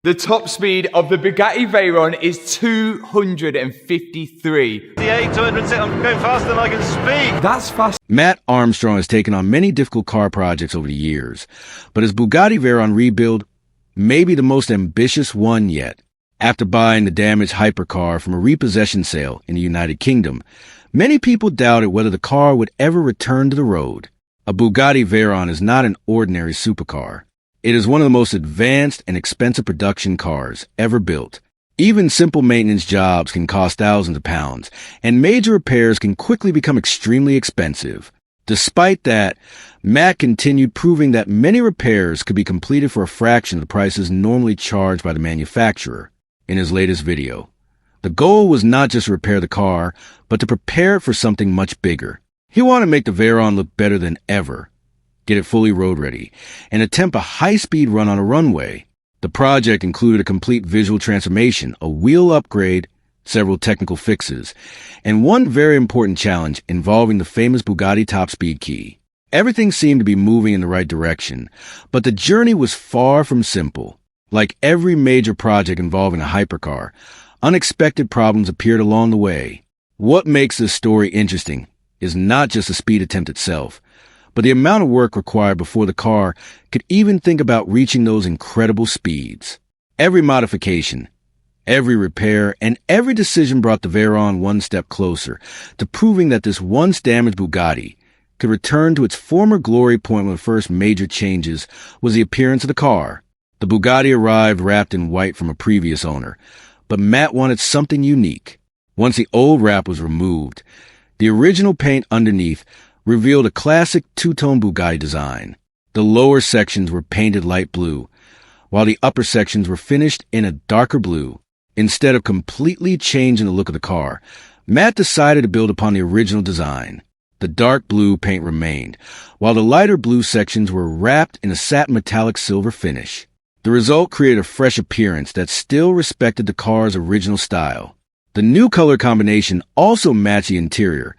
The top speed of the Bugatti Veyron is 253. The A206, I'm going faster than I can speak. That's fast. Mat Armstrong has taken on many difficult car projects over the years, but his Bugatti Veyron rebuild may be the most ambitious one yet. After buying the damaged Hypercar from a repossession sale in the United Kingdom, many people doubted whether the car would ever return to the road. A Bugatti Veyron is not an ordinary supercar. It is one of the most advanced and expensive production cars ever built. Even simple maintenance jobs can cost thousands of pounds, and major repairs can quickly become extremely expensive. Despite that, Mat continued proving that many repairs could be completed for a fraction of the prices normally charged by the manufacturer in his latest video. The goal was not just to repair the car, but to prepare it for something much bigger. He wanted to make the Veyron look better than ever, get it fully road ready, and attempt a high-speed run on a runway. The project included a complete visual transformation, a wheel upgrade, several technical fixes, and one very important challenge involving the famous Bugatti top speed key. Everything seemed to be moving in the right direction, but the journey was far from simple. Like every major project involving a hypercar, unexpected problems appeared along the way. What makes this story interesting is not just the speed attempt itself, but the amount of work required before the car could even think about reaching those incredible speeds. Every modification, every repair, and every decision brought the Veyron one step closer to proving that this once damaged Bugatti could return to its former glory point. When the first major changes was the appearance of the car. The Bugatti arrived wrapped in white from a previous owner, but Mat wanted something unique. Once the old wrap was removed, the original paint underneath revealed a classic two-tone Bugatti design. The lower sections were painted light blue, while the upper sections were finished in a darker blue. Instead of completely changing the look of the car, Mat decided to build upon the original design. The dark blue paint remained, while the lighter blue sections were wrapped in a satin metallic silver finish. The result created a fresh appearance that still respected the car's original style. The new color combination also matched the interior,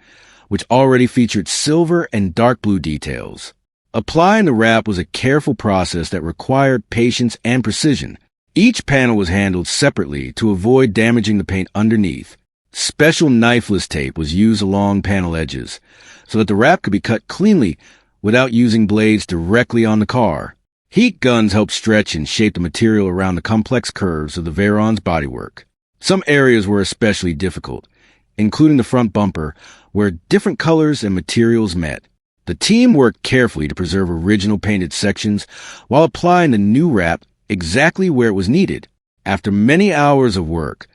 which already featured silver and dark blue details. Applying the wrap was a careful process that required patience and precision. Each panel was handled separately to avoid damaging the paint underneath. Special knifeless tape was used along panel edges so that the wrap could be cut cleanly without using blades directly on the car. Heat guns helped stretch and shape the material around the complex curves of the Veyron's bodywork. Some areas were especially difficult, including the front bumper, where different colors and materials met. The team worked carefully to preserve original painted sections while applying the new wrap exactly where it was needed. After many hours of work,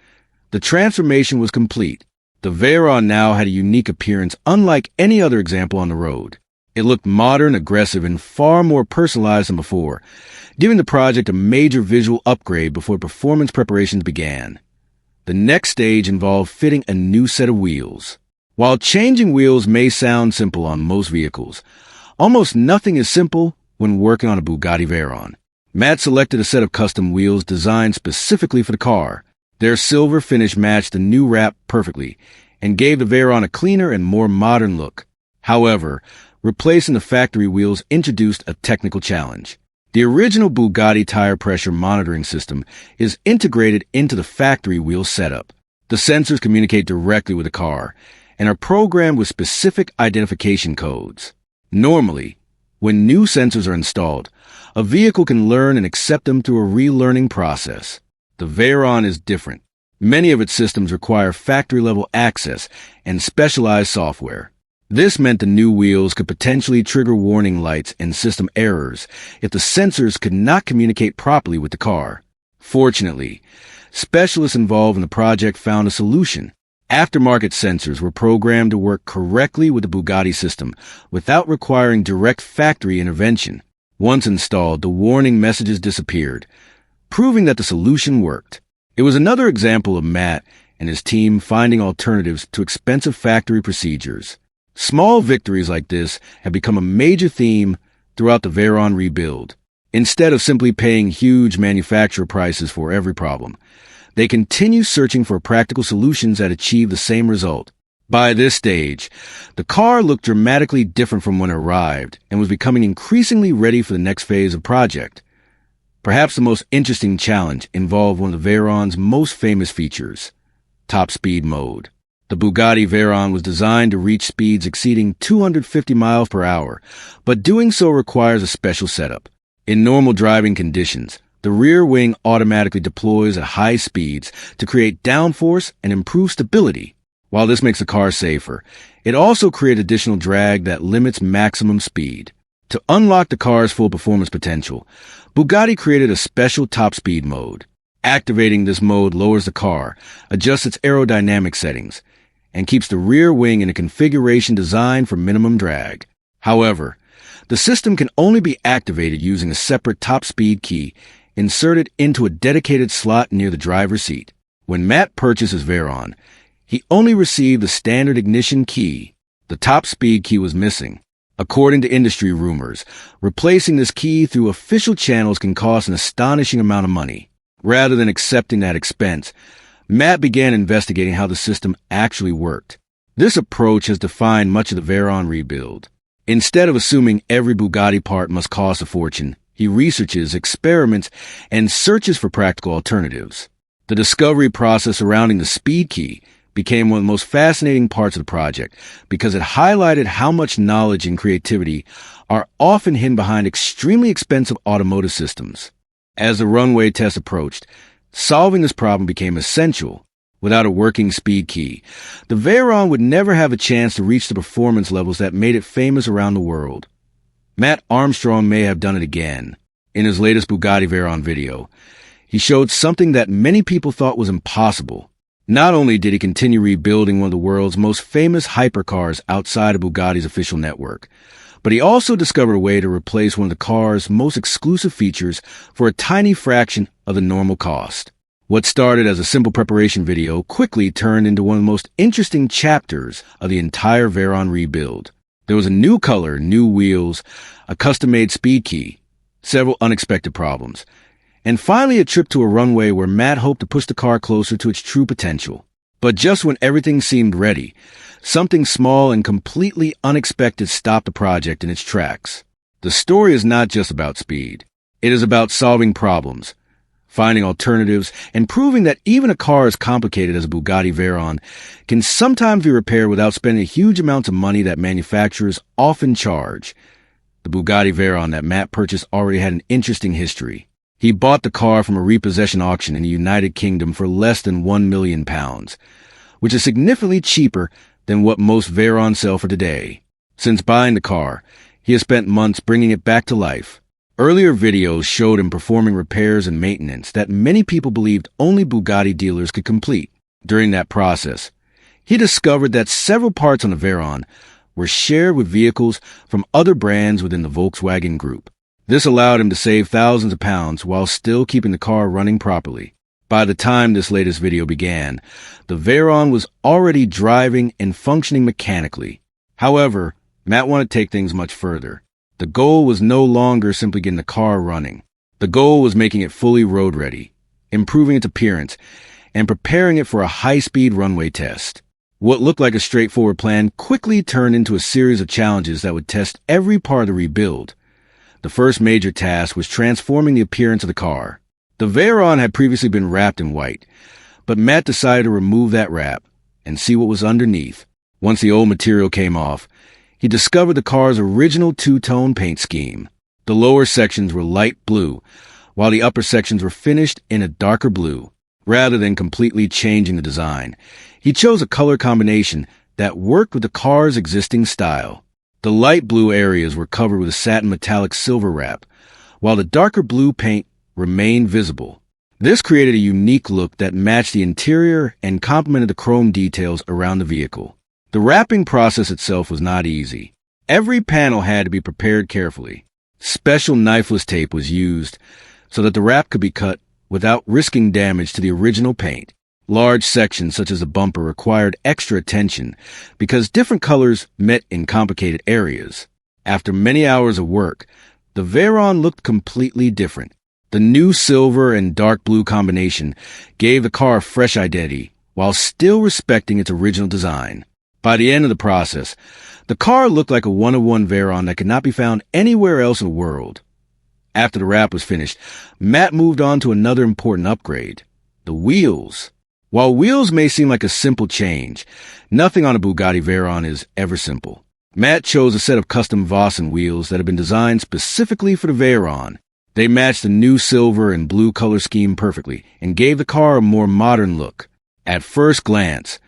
the transformation was complete. The Veyron now had a unique appearance unlike any other example on the road. It looked modern, aggressive, and far more personalized than before, giving the project a major visual upgrade before performance preparations began. The next stage involved fitting a new set of wheels. While changing wheels may sound simple on most vehicles, almost nothing is simple when working on a Bugatti Veyron. Mat selected a set of custom wheels designed specifically for the car. Their silver finish matched the new wrap perfectly and gave the Veyron a cleaner and more modern look. However, replacing the factory wheels introduced a technical challenge. The original Bugatti tire pressure monitoring system is integrated into the factory wheel setup. The sensors communicate directly with the car and are programmed with specific identification codes. Normally, when new sensors are installed, a vehicle can learn and accept them through a relearning process. The Veyron is different. Many of its systems require factory-level access and specialized software. This meant the new wheels could potentially trigger warning lights and system errors if the sensors could not communicate properly with the car. Fortunately, specialists involved in the project found a solution. Aftermarket sensors were programmed to work correctly with the Bugatti system without requiring direct factory intervention. Once installed, the warning messages disappeared, proving that the solution worked. It was another example of Mat and his team finding alternatives to expensive factory procedures. Small victories like this have become a major theme throughout the Veyron rebuild. Instead of simply paying huge manufacturer prices for every problem, they continue searching for practical solutions that achieve the same result. By this stage, the car looked dramatically different from when it arrived and was becoming increasingly ready for the next phase of project. Perhaps the most interesting challenge involved one of the Veyron's most famous features, top speed mode. The Bugatti Veyron was designed to reach speeds exceeding 250 miles per hour, but doing so requires a special setup. In normal driving conditions, the rear wing automatically deploys at high speeds to create downforce and improve stability. While this makes the car safer, it also creates additional drag that limits maximum speed. To unlock the car's full performance potential, Bugatti created a special top speed mode. Activating this mode lowers the car, adjusts its aerodynamic settings, and keeps the rear wing in a configuration designed for minimum drag. However, the system can only be activated using a separate top speed key inserted into a dedicated slot near the driver's seat. When Mat purchased his Veyron, he only received the standard ignition key. The top speed key was missing. According to industry rumors, replacing this key through official channels can cost an astonishing amount of money. Rather than accepting that expense, Mat began investigating how the system actually worked. This approach has defined much of the Veyron rebuild. Instead of assuming every Bugatti part must cost a fortune, he researches, experiments, and searches for practical alternatives. The discovery process surrounding the speed key became one of the most fascinating parts of the project because it highlighted how much knowledge and creativity are often hidden behind extremely expensive automotive systems. As the runway test approached, solving this problem became essential. Without a working speed key, the Veyron would never have a chance to reach the performance levels that made it famous around the world. Mat Armstrong may have done it again. In his latest Bugatti Veyron video, he showed something that many people thought was impossible. Not only did he continue rebuilding one of the world's most famous hypercars outside of Bugatti's official network, but he also discovered a way to replace one of the car's most exclusive features for a tiny fraction of the normal cost. What started as a simple preparation video quickly turned into one of the most interesting chapters of the entire Veyron rebuild. There was a new color, new wheels, a custom-made speed key, several unexpected problems, and finally a trip to a runway where Mat hoped to push the car closer to its true potential. But just when everything seemed ready, something small and completely unexpected stopped the project in its tracks. The story is not just about speed. It is about solving problems, finding alternatives, and proving that even a car as complicated as a Bugatti Veyron can sometimes be repaired without spending huge amounts of money that manufacturers often charge. The Bugatti Veyron that Mat purchased already had an interesting history. He bought the car from a repossession auction in the United Kingdom for less than £1 million, which is significantly cheaper than what most Veyrons sell for today. Since buying the car, he has spent months bringing it back to life. Earlier videos showed him performing repairs and maintenance that many people believed only Bugatti dealers could complete. During that process, he discovered that several parts on the Veyron were shared with vehicles from other brands within the Volkswagen Group. This allowed him to save thousands of pounds while still keeping the car running properly. By the time this latest video began, the Veyron was already driving and functioning mechanically. However, Mat wanted to take things much further. The goal was no longer simply getting the car running. The goal was making it fully road ready, improving its appearance, and preparing it for a high-speed runway test. What looked like a straightforward plan quickly turned into a series of challenges that would test every part of the rebuild. The first major task was transforming the appearance of the car. The Veyron had previously been wrapped in white, but Mat decided to remove that wrap and see what was underneath. Once the old material came off, he discovered the car's original two-tone paint scheme. The lower sections were light blue, while the upper sections were finished in a darker blue. Rather than completely changing the design, he chose a color combination that worked with the car's existing style. The light blue areas were covered with a satin metallic silver wrap, while the darker blue paint remained visible. This created a unique look that matched the interior and complemented the chrome details around the vehicle. The wrapping process itself was not easy. Every panel had to be prepared carefully. Special knifeless tape was used so that the wrap could be cut without risking damage to the original paint. Large sections such as the bumper required extra attention because different colors met in complicated areas. After many hours of work, the Veyron looked completely different. The new silver and dark blue combination gave the car a fresh identity while still respecting its original design. By the end of the process, the car looked like a one-of-one Veyron that could not be found anywhere else in the world. After the wrap was finished, Matt moved on to another important upgrade: the wheels. While wheels may seem like a simple change, nothing on a Bugatti Veyron is ever simple. Matt chose a set of custom Vossen wheels that had been designed specifically for the Veyron. They matched the new silver and blue color scheme perfectly and gave the car a more modern look. At first glance,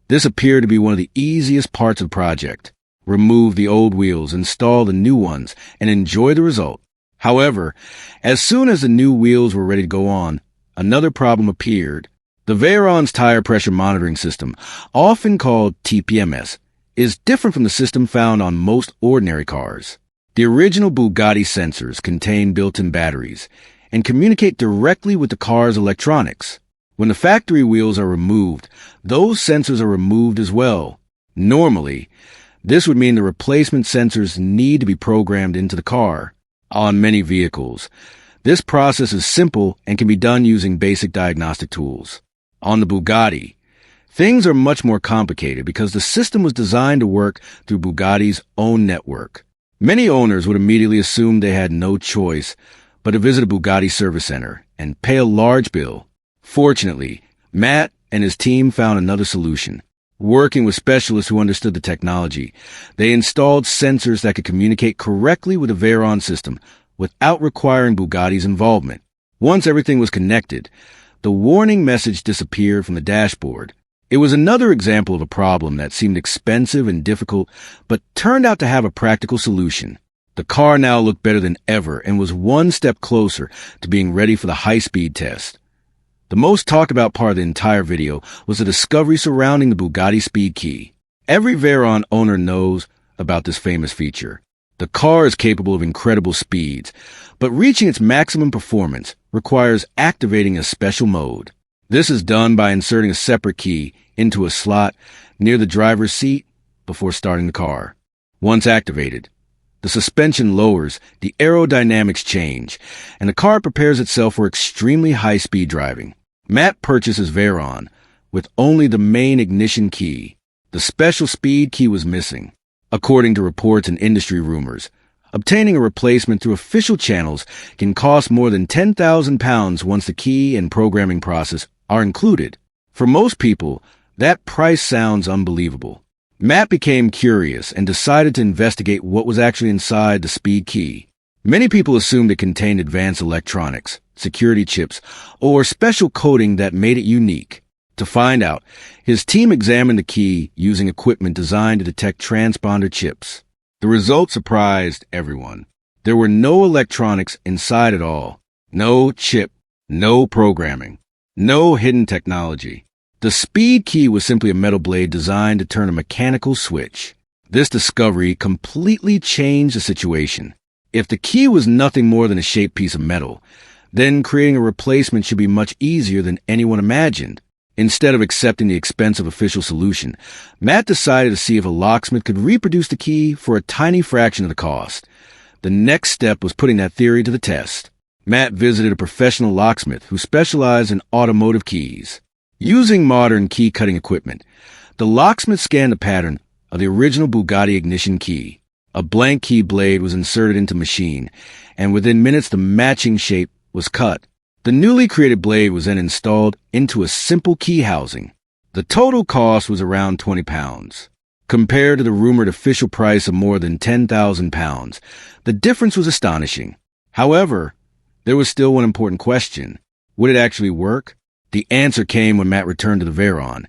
this appeared to be one of the easiest parts of the project. Remove the old wheels, install the new ones, and enjoy the result. However, as soon as the new wheels were ready to go on, another problem appeared. The Veyron's tire pressure monitoring system, often called TPMS, is different from the system found on most ordinary cars. The original Bugatti sensors contain built-in batteries and communicate directly with the car's electronics. When the factory wheels are removed, those sensors are removed as well. Normally, this would mean the replacement sensors need to be programmed into the car. On many vehicles, this process is simple and can be done using basic diagnostic tools. On the Bugatti, things are much more complicated because the system was designed to work through Bugatti's own network. Many owners would immediately assume they had no choice but to visit a Bugatti service center and pay a large bill. Fortunately, Matt and his team found another solution. Working with specialists who understood the technology, they installed sensors that could communicate correctly with the Veyron system without requiring Bugatti's involvement. Once everything was connected, the warning message disappeared from the dashboard. It was another example of a problem that seemed expensive and difficult, but turned out to have a practical solution. The car now looked better than ever and was one step closer to being ready for the high-speed test. The most talked about part of the entire video was the discovery surrounding the Bugatti Speed Key. Every Veyron owner knows about this famous feature. The car is capable of incredible speeds, but reaching its maximum performance requires activating a special mode. This is done by inserting a separate key into a slot near the driver's seat before starting the car. Once activated, the suspension lowers, the aerodynamics change, and the car prepares itself for extremely high-speed driving. Matt purchases Veyron with only the main ignition key. The special speed key was missing. According to reports and industry rumors, obtaining a replacement through official channels can cost more than £10,000 once the key and programming process are included. For most people, that price sounds unbelievable. Matt became curious and decided to investigate what was actually inside the speed key. Many people assumed it contained advanced electronics, security chips, or special coding that made it unique. To find out, his team examined the key using equipment designed to detect transponder chips. The result surprised everyone. There were no electronics inside at all. No chip, no programming, no hidden technology. The speed key was simply a metal blade designed to turn a mechanical switch. This discovery completely changed the situation. If the key was nothing more than a shaped piece of metal, then creating a replacement should be much easier than anyone imagined. Instead of accepting the expensive official solution, Matt decided to see if a locksmith could reproduce the key for a tiny fraction of the cost. The next step was putting that theory to the test. Matt visited a professional locksmith who specialized in automotive keys. Using modern key-cutting equipment, the locksmith scanned the pattern of the original Bugatti ignition key. A blank key blade was inserted into the machine, and within minutes the matching shape was cut. The newly created blade was then installed into a simple key housing. The total cost was around £20. Compared to the rumored official price of more than £10,000, the difference was astonishing. However, there was still one important question. Would it actually work? The answer came when Matt returned to the Veyron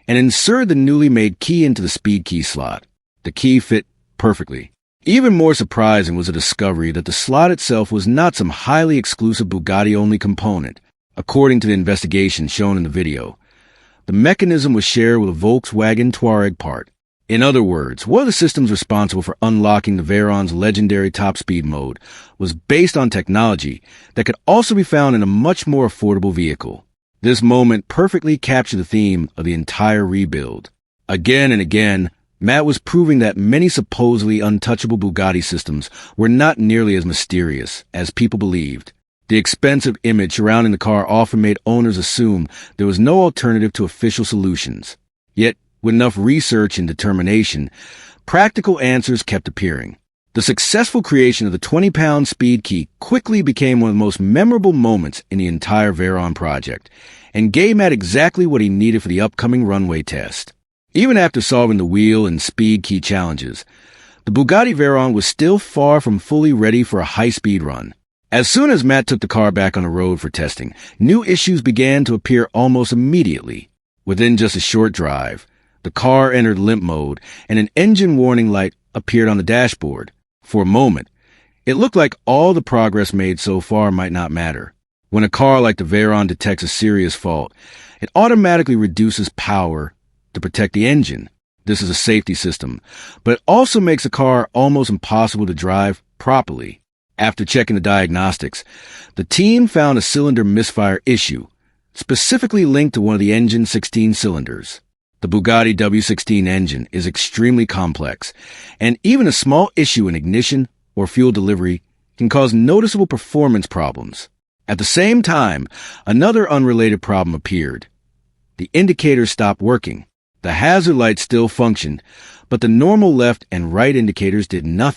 and inserted the newly made key into the speed key slot. The key fit perfectly. Even more surprising was the discovery that the slot itself was not some highly exclusive Bugatti-only component. According to the investigation shown in the video, the mechanism was shared with a Volkswagen Touareg part. In other words, one of the systems responsible for unlocking the Veyron's legendary top-speed mode was based on technology that could also be found in a much more affordable vehicle. This moment perfectly captured the theme of the entire rebuild. Again and again, Matt was proving that many supposedly untouchable Bugatti systems were not nearly as mysterious as people believed. The expensive image surrounding the car often made owners assume there was no alternative to official solutions. Yet, with enough research and determination, practical answers kept appearing. The successful creation of the 20-pound speed key quickly became one of the most memorable moments in the entire Veyron project, and gave Mat exactly what he needed for the upcoming runway test. Even after solving the wheel and speed key challenges, the Bugatti Veyron was still far from fully ready for a high-speed run. As soon as Mat took the car back on the road for testing, new issues began to appear almost immediately. Within just a short drive, the car entered limp mode, and an engine warning light appeared on the dashboard. For a moment, it looked like all the progress made so far might not matter. When a car like the Veyron detects a serious fault, it automatically reduces power to protect the engine. This is a safety system, but it also makes a car almost impossible to drive properly. After checking the diagnostics, the team found a cylinder misfire issue, specifically linked to one of the engine's 16 cylinders. The Bugatti W16 engine is extremely complex, and even a small issue in ignition or fuel delivery can cause noticeable performance problems. At the same time, another unrelated problem appeared. The indicators stopped working. The hazard lights still functioned, but the normal left and right indicators did nothing.